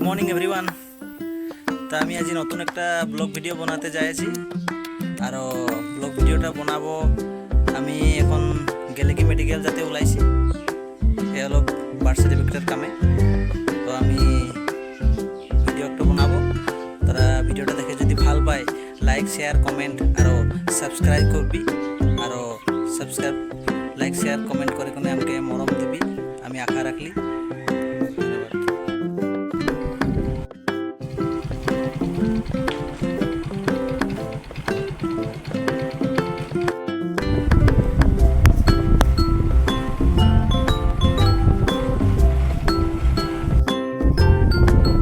Morning everyone. তা আমি আজি নতুন একটা ব্লগ ভিডিও বানাতে যাইছি আর ব্লগ ভিডিওটা বানাবো। আমি এখন গেলেকি মেডিকেল যাতে ওলাইছি এ হলো বার্থ সার্টিফিকেটের কামে। তো আমি ভিডিও একটা বানাবো, তারা ভিডিওটা দেখে যদি ভাল পায় লাইক শেয়ার কমেন্ট আর সাবস্ক্রাইব করবি আর সাবস্ক্রাইব লাইক শেয়ার কমেন্ট করে কোনে আমাকে মরম দিবি আমি আশা রাখলি।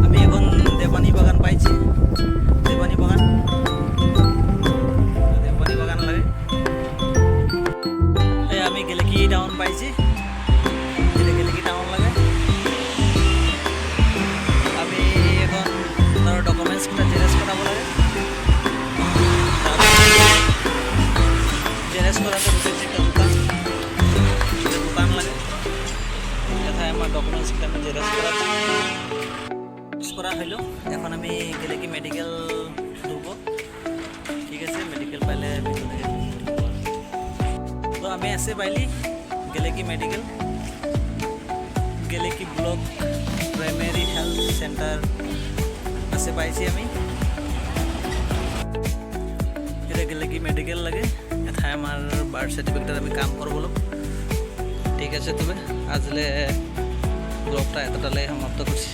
আমি এখন দেবানী বাগান পাইছি, দেবানী বাগান লাগে। আমি গেলেকি টাউন পাইছি, গেলেকি টাউন লাগে। আমি এখন তার ডকুমেন্টসটা জেরক্স করাবো লাগে। জেরক্স করাতে ঢুকেছি একটা দোকান লাগে, কোথায় আমার ডকুমেন্টসটা আমি জেরক্স করা হইলো। এখন আমি গেলেকি মেডিকেল ঢুকবো, ঠিক আছে? মেডিকেল পাইলে তো আমি আসে পাইলি গেলেকি মেডিকেল, গেলেকি ব্লক প্রাইমারি হেলথ সেন্টার আসে পাইছি আমি। এটা গেলেকি মেডিকেল লাগে, এথায় আমার বার্থ সার্টিফিকেটের আমি কাম করবো। ঠিক আছে, তবে আজলে ব্লগটা এতটালে সমাপ্ত করছি।